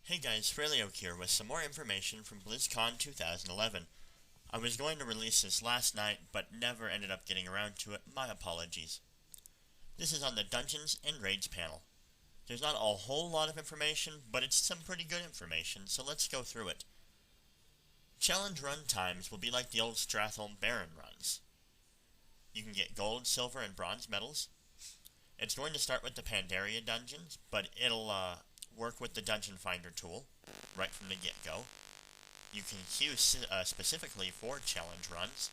Hey guys, Fralioke here with some more information from BlizzCon 2011. I was going to release this last night, but never ended up getting around to it. My apologies. This is on the Dungeons and Raids panel. There's not a whole lot of information, but it's some pretty good information, so let's go through it. Challenge run times will be like the old Stratholme Baron runs. You can get gold, silver, and bronze medals. It's going to start with the Pandaria dungeons, but it'll work with the Dungeon Finder tool right from the get-go. You can queue specifically for challenge runs.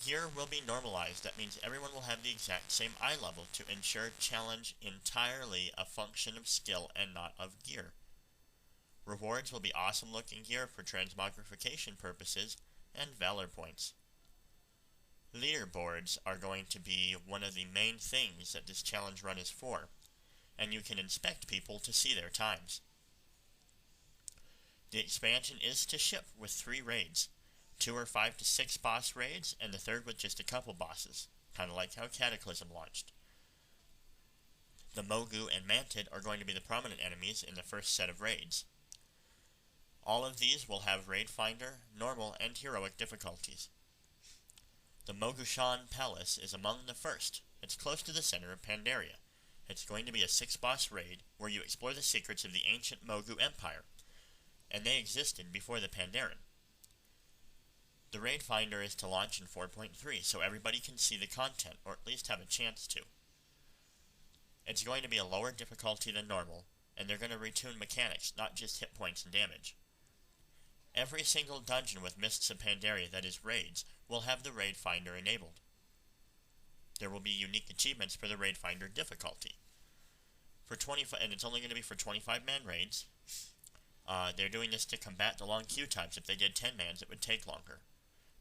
Gear will be normalized. That means everyone will have the exact same eye level to ensure challenge entirely a function of skill and not of gear. Rewards will be awesome looking gear for transmogrification purposes and valor points. Leaderboards are going to be one of the main things that this challenge run is for, and you can inspect people to see their times. The expansion is to ship with 3 raids, 2 or 5 to 6 boss raids, and the third with just a couple bosses, kind of like how Cataclysm launched. The Mogu and Mantid are going to be the prominent enemies in the first set of raids. All of these will have Raid Finder, Normal, and Heroic difficulties. The Mogushan Palace is among the first. It's close to the center of Pandaria. It's going to be a 6-boss raid where you explore the secrets of the ancient Mogu Empire, and they existed before the Pandaren. The Raid Finder is to launch in 4.3, so everybody can see the content, or at least have a chance to. It's going to be a lower difficulty than normal, and they're going to retune mechanics, not just hit points and damage. Every single dungeon with Mists of Pandaria that is raids will have the Raid Finder enabled. There will be unique achievements for the Raid Finder difficulty. And it's only going to be for 25-man raids. They're doing this to combat the long queue times. If they did 10-mans, it would take longer.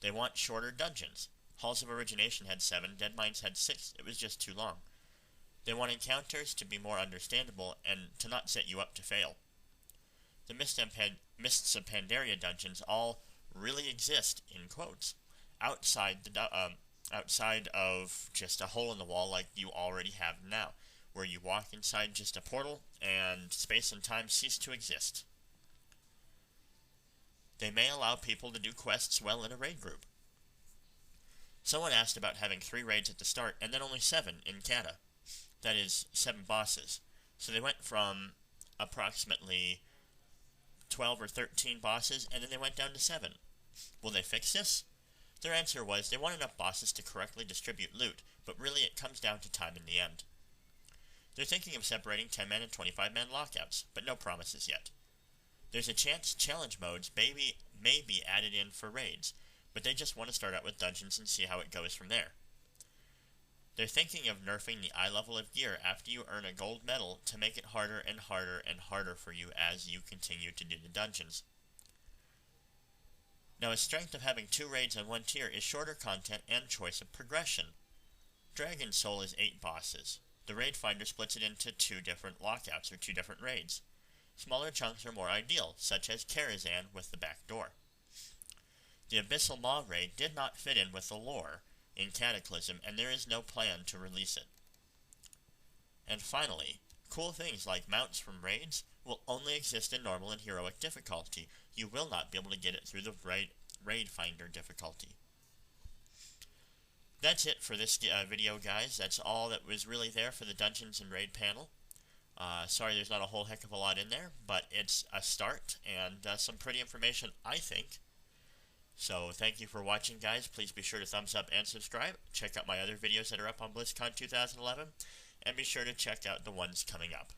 They want shorter dungeons. Halls of Origination had 7, Dead Mines had 6. It was just too long. They want encounters to be more understandable and to not set you up to fail. The Mists of Pandaria dungeons all really exist, in quotes, outside of just a hole in the wall like you already have now, where you walk inside just a portal and space and time cease to exist. They may allow people to do quests well in a raid group. Someone asked about having 3 raids at the start and then only 7 in Kata. That is, 7 bosses. So they went from approximately 12 or 13 bosses, and then they went down to 7. Will they fix this? Their answer was they want enough bosses to correctly distribute loot, but really it comes down to time in the end. They're thinking of separating 10-man and 25-man lockouts, but no promises yet. There's a chance challenge modes may be added in for raids, but they just want to start out with dungeons and see how it goes from there. They're thinking of nerfing the eye level of gear after you earn a gold medal to make it harder and harder and harder for you as you continue to do the dungeons. Now, a strength of having 2 raids on 1 tier is shorter content and choice of progression. Dragon Soul is 8 bosses. The Raid Finder splits it into 2 different lockouts, or 2 different raids. Smaller chunks are more ideal, such as Karazhan with the back door. The Abyssal Maw raid did not fit in with the lore in Cataclysm, and there is no plan to release it. And finally, cool things like mounts from raids will only exist in normal and heroic difficulty. You will not be able to get it through the Raid Finder difficulty. That's it for this video, guys. That's all that was really there for the Dungeons and Raid panel. Sorry there's not a whole heck of a lot in there, but it's a start and some pretty information, I think. So thank you for watching, guys. Please be sure to thumbs up and subscribe. Check out my other videos that are up on BlizzCon 2011, and be sure to check out the ones coming up.